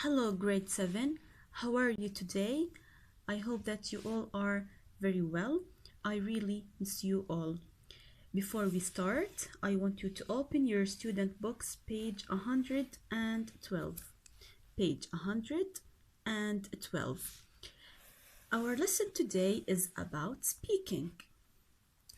Hello, grade 7. How are you today? I hope that you all are very well. I really miss you all. Before we start, I want you to open your student books, page 112. Page 112. Our lesson today is about speaking.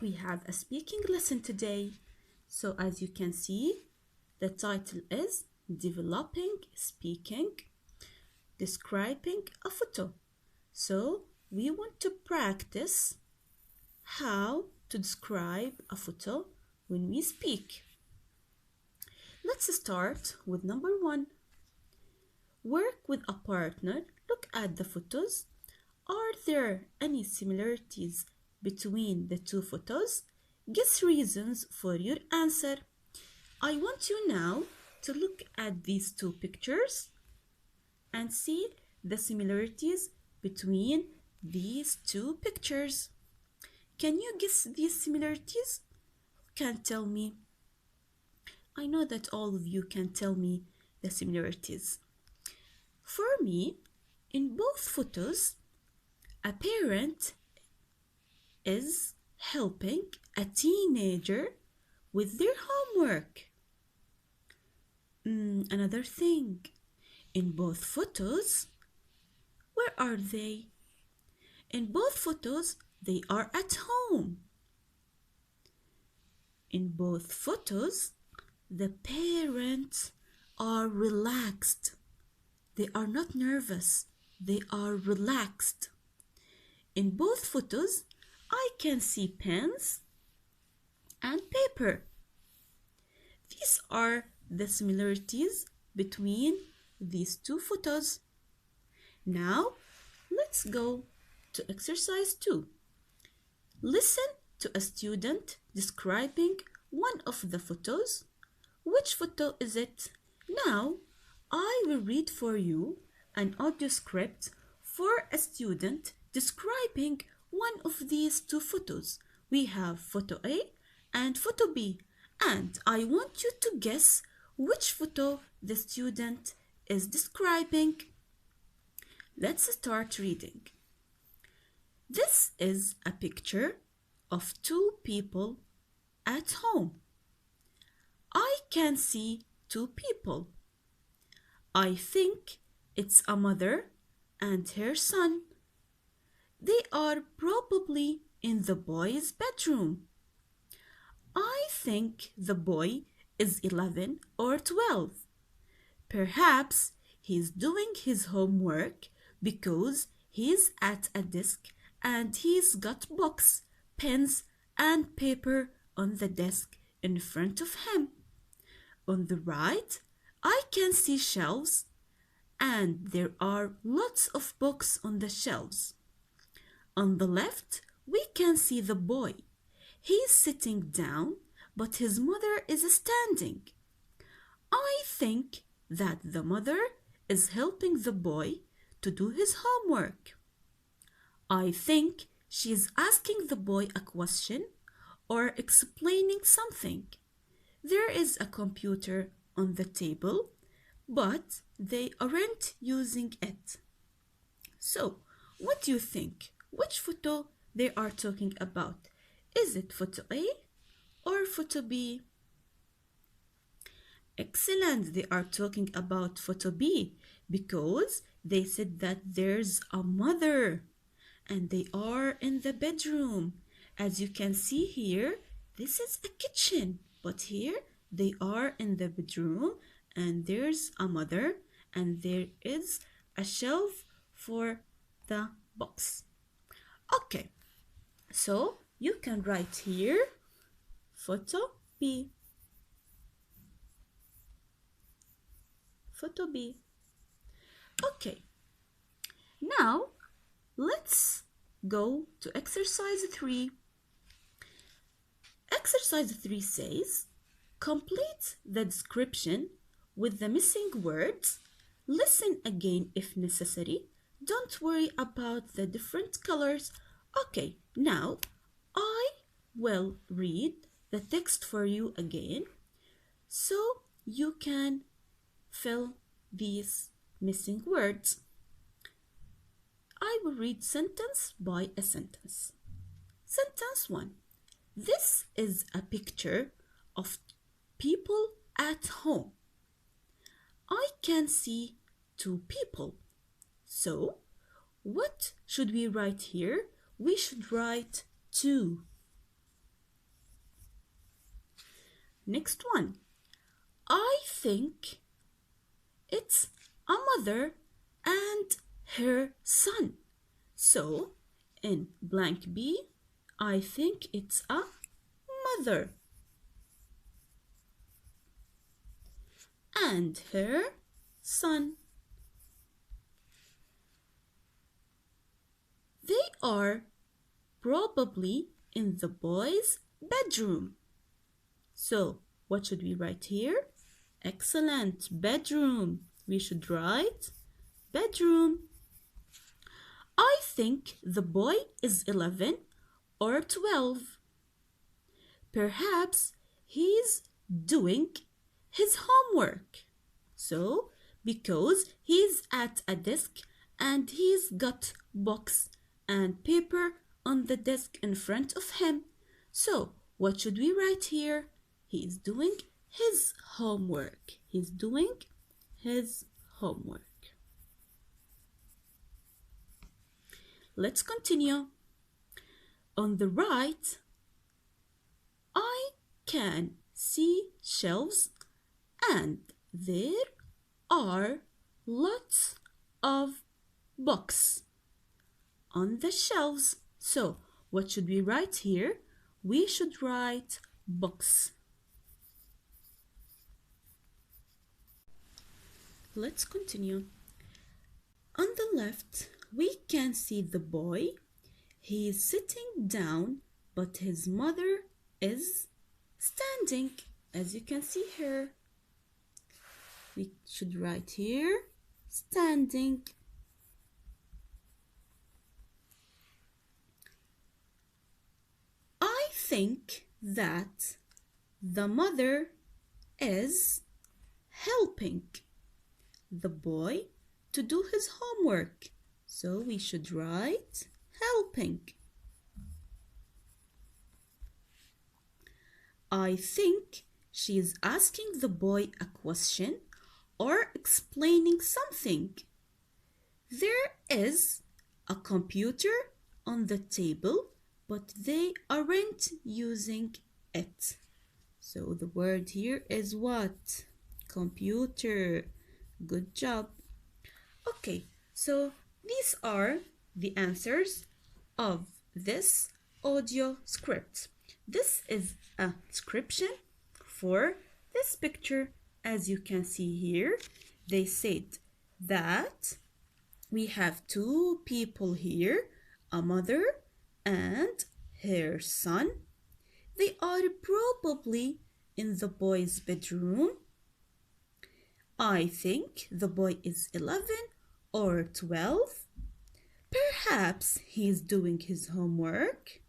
We have a speaking lesson today. So as you can see, the title is Developing Speaking, Describing a Photo. So we want to practice how to describe a photo when we speak. Let's start with number 1. Work with a partner. Look at the photos. Are there any similarities between the two photos? Guess reasons for your answer. I want you now to look at these two pictures and see the similarities between these two pictures. Can you guess these similarities? Who can tell me? I know that all of you can tell me the similarities. For me, in both photos, a parent is helping a teenager with their homework. Another thing, in both photos, where are they? In both photos, they are at home. In both photos, the parents are relaxed. They are not nervous. They are relaxed. In both photos, I can see pens and paper. These are the similarities between these two photos. Now, let's go to exercise 2. Listen to a student describing one of the photos. Which photo is it? Now, I will read for you an audio script for a student describing one of these two photos. We have photo A and photo B, and I want you to guess which photo the student is describing. Let's start reading. This is a picture of two people at home. I can see two people. I think it's a mother and her son. They are probably in the boy's bedroom. I think the boy is 11 or 12. Perhaps he's doing his homework because he's at a desk and he's got books, pens, and paper on the desk in front of him. On the right, I can see shelves, and there are lots of books on the shelves. On the left, we can see the boy. He's sitting down, but his mother is standing. I think that the mother is helping the boy to do his homework. I think she's asking the boy a question or explaining something. There is a computer on the table, but they aren't using it. So, what do you think? Which photo they are talking about? Is it photo A or photo B? Excellent, they are talking about photo B because they said that there's a mother and they are in the bedroom. As you can see here, this is a kitchen, but here they are in the bedroom and there's a mother and there is a shelf for the books. Okay, so you can write here photo B. Photo B. Okay, now let's go to exercise 3. Exercise 3 says, complete the description with the missing words. Listen again if necessary. Don't worry about the different colors. Okay, now I will read the text for you again so you can fill these missing words. I will read sentence by a sentence. Sentence 1. This is a picture of people at home. I can see 2 people. So, what should we write here? We should write 2. Next one. I think it's a mother and her son. So, in blank B, I think it's a mother and her son. They are probably in the boy's bedroom. So, what should we write here? Excellent, bedroom. We should write bedroom. I think the boy is 11 or 12. Perhaps he's doing his homework. So, because he's at a desk and he's got books and paper on the desk in front of him. So, what should we write here? He is doing his homework. He's doing his homework. Let's continue. On the right, I can see shelves and there are lots of books on the shelves. So, what should we write here? We should write books. Let's continue. On the left, we can see the boy. He is sitting down, but his mother is standing, as you can see here. We should write here, standing. I think that the mother is helping the boy to do his homework. So we should write helping. I think she is asking the boy a question or explaining something. There is a computer on the table, but they aren't using it. So the word here is what? Computer. Good job. Okay, so these are the answers of this audio script. This is a description for this picture. As you can see here, they said that we have 2 people here, a mother and her son. They are probably in the boy's bedroom. I think the boy is 11 or 12. Perhaps he's doing his homework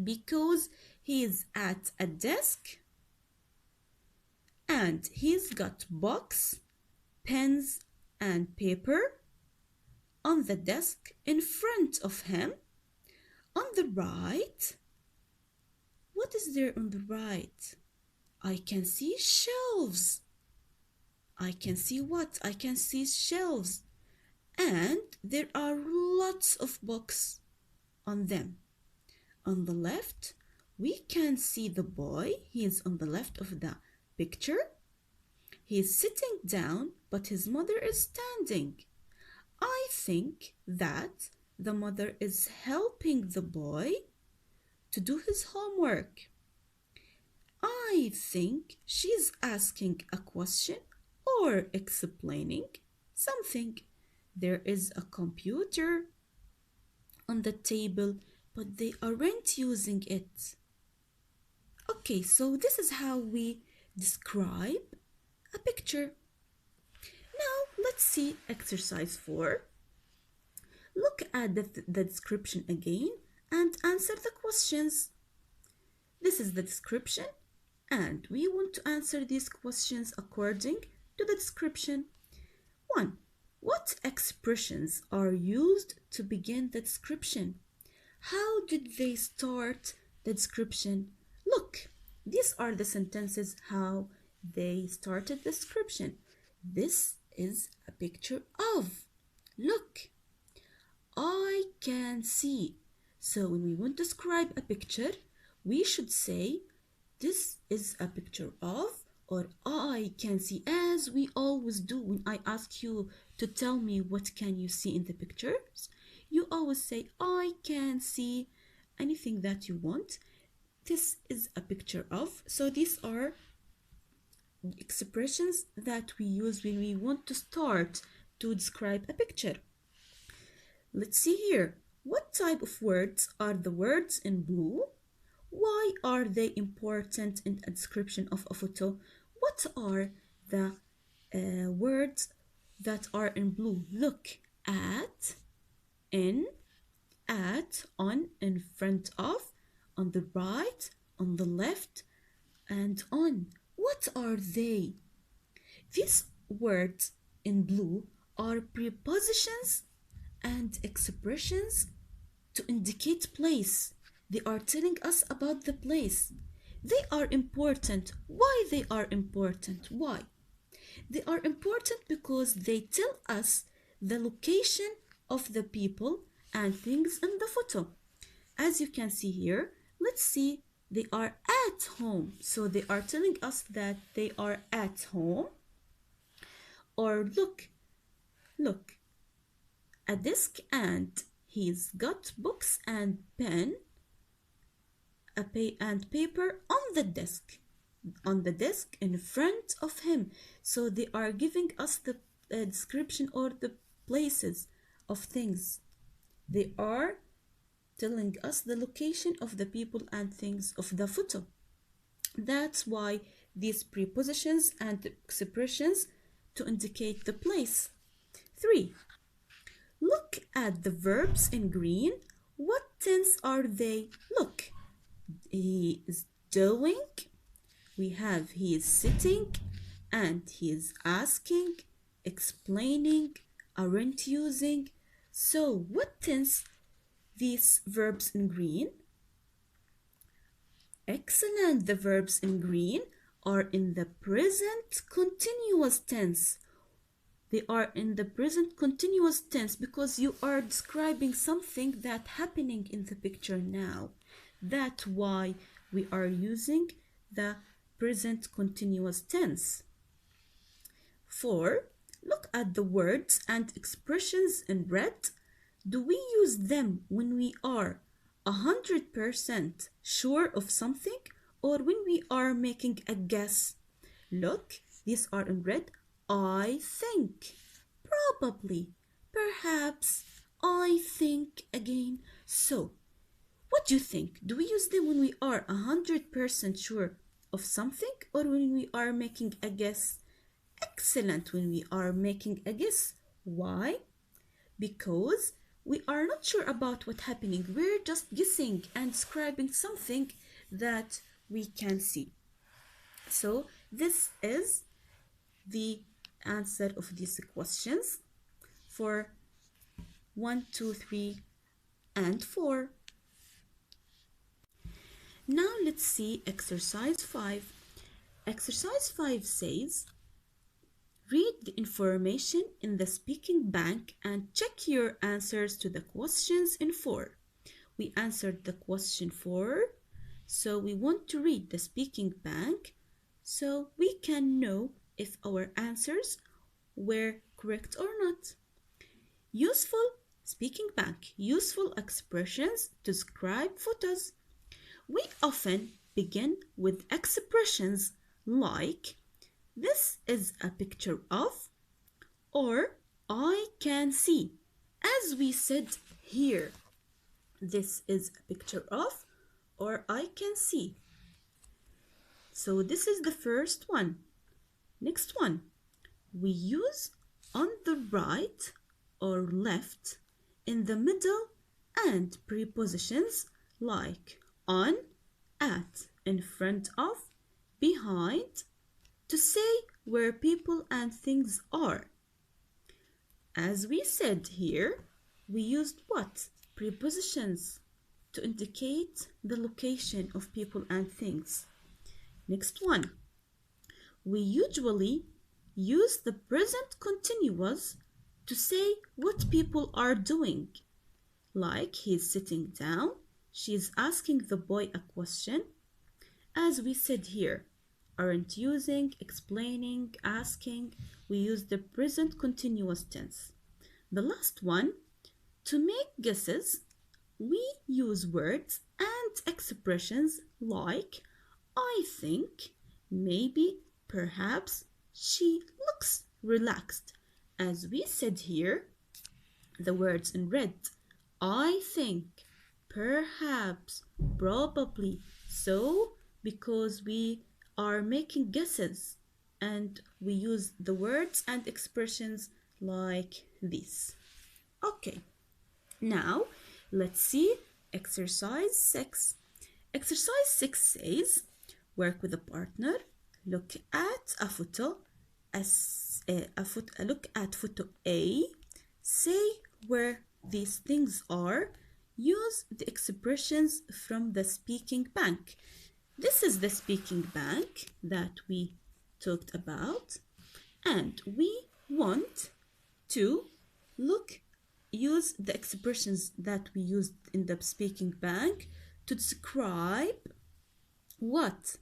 because he's at a desk and he's got books, pens, and paper on the desk in front of him. On the right, what is there on the right? I can see shelves. I can see what? I can see shelves. And there are lots of books on them. On the left, we can see the boy. He is on the left of the picture. He is sitting down, but his mother is standing. I think that the mother is helping the boy to do his homework. I think she's asking a question or explaining something. There is a computer on the table, but they aren't using it. Okay, so this is how we describe a picture. Now let's see exercise 4. Look at the description again and answer the questions. This is the description, and we want to answer these questions according to the description. 1. What expressions are used to begin the description? How did they start the description? Look, these are the sentences how they started the description. This is a picture of. Look, I can see. So when we want to describe a picture, we should say this is a picture of, or I can see, as we always do when I ask you to tell me what can you see in the pictures. You always say I can see anything that you want. This is a picture of. So these are expressions that we use when we want to start to describe a picture. Let's see here. What type of words are the words in blue? Why are they important in a description of a photo? What are the words that are in blue? Look, at, in, at, on, in front of, on the right, on the left, and on. What are they? These words in blue are prepositions and expressions to indicate place. They are telling us about the place. They are important. Why they are important? Why? They are important because they tell us the location of the people and things in the photo. As you can see here, let's see, they are at home. So they are telling us that they are at home. Or look, a desk, and he's got books and pen and paper on the desk in front of him. So they are giving us the description or the places of things. They are telling us the location of the people and things of the photo. That's why these prepositions and expressions to indicate the place. 3. Look at the verbs in green. What tense are they? Look, he is doing, we have he is sitting, and he is asking, explaining, aren't using. So what tense these verbs in green? Excellent. The verbs in green are in the present continuous tense. They are in the present continuous tense because you are describing something that's happening in the picture now. That's why we are using the present continuous tense. 4. Look at the words and expressions in red. Do we use them when we are 100% sure of something or when we are making a guess? Look, these are in red. I think, probably, perhaps, I think again. So, what do you think? Do we use them when we are 100% sure of something or when we are making a guess? Excellent, when we are making a guess. Why? Because we are not sure about what's happening. We're just guessing and describing something that we can see. So, this is the answer of these questions for 1, 2, 3, and 4. Now let's see exercise 5. Exercise 5 says, read the information in the speaking bank and check your answers to the questions in 4. We answered the question 4, so we want to read the speaking bank so we can know if our answers were correct or not. Useful speaking bank, useful expressions to describe photos. We often begin with expressions like this is a picture of, or I can see. As we said here, this is a picture of, or I can see. So this is the first one. Next one, we use on the right or left, in the middle, and prepositions like on, at, in front of, behind, to say where people and things are. As we said here, we used what? Prepositions to indicate the location of people and things. Next one. We usually use the present continuous to say what people are doing. Like he's sitting down, she's asking the boy a question. As we said here, aren't using, explaining, asking, we use the present continuous tense. The last one, to make guesses, we use words and expressions like I think, maybe, perhaps, she looks relaxed. As we said here, the words in red, I think, perhaps, probably, so because we are making guesses and we use the words and expressions like this. Okay, now let's see exercise 6. Exercise 6 says, work with a partner, look at a photo, look at photo A, say where these things are, use the expressions from the speaking bank. This is the speaking bank that we talked about, and we want to use the expressions that we used in the speaking bank to describe what?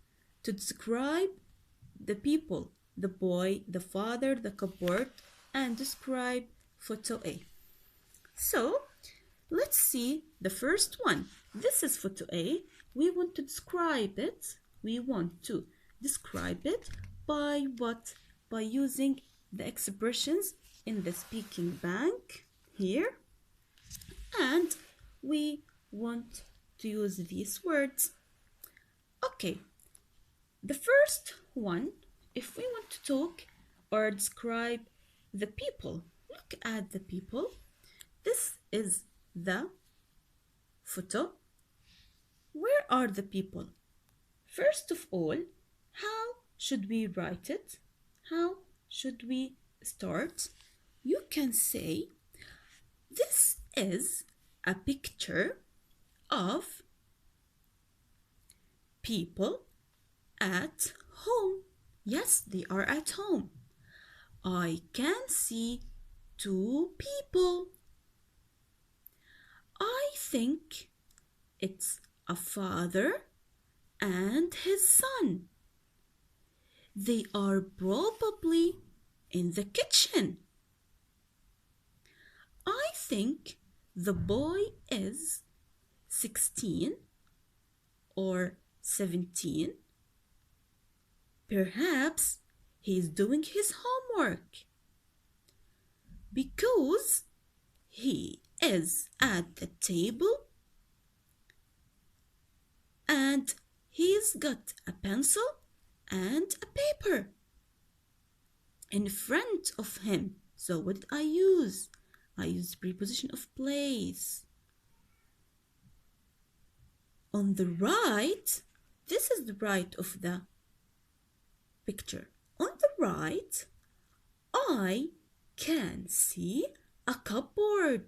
To describe the people, the boy, the father, the cupboard, and describe photo A. So let's see the first one. This is photo A. We want to describe it. We want to describe it by what? By using the expressions in the speaking bank here. And we want to use these words. Okay, the first one, if we want to talk or describe the people, look at the people. This is the photo. Where are the people? First of all, how should we write it? How should we start? You can say, this is a picture of people at home. Yes, they are at home. I can see 2 people. I think it's a father and his son. They are probably in the kitchen. I think the boy is 16 or 17. Perhaps he's doing his homework because he is at the table and he's got a pencil and a paper in front of him. So what did I use? I used preposition of place. On the right, this is the right of the picture. On the right, I can see a cupboard.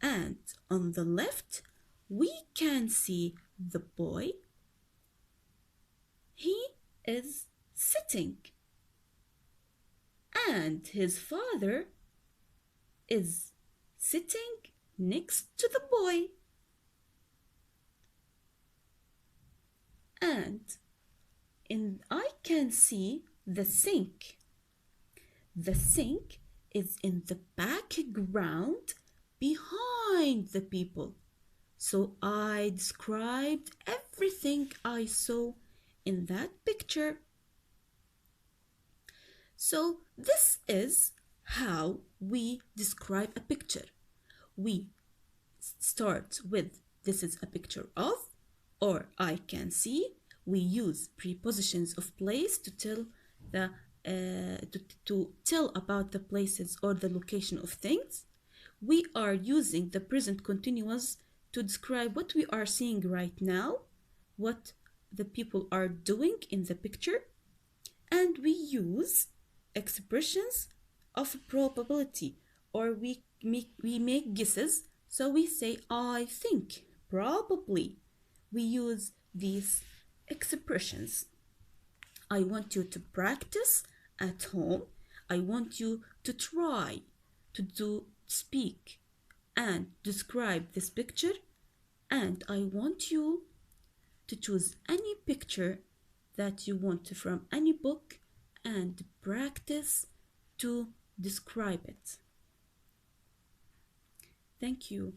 And on the left, we can see the boy. He is sitting. And his father is sitting next to the boy. And I can see the sink. The sink is in the background behind the people. So I described everything I saw in that picture. So this is how we describe a picture. We start with this is a picture of, or I can see. We use prepositions of place to tell to tell about the places or the location of things. We are using the present continuous to describe what we are seeing right now, what the people are doing in the picture, and we use expressions of probability, or we make guesses. So we say I think, probably. We use these expressions. I want you to practice at home. I want you to try to speak and describe this picture, and I want you to choose any picture that you want from any book and practice to describe it. Thank you.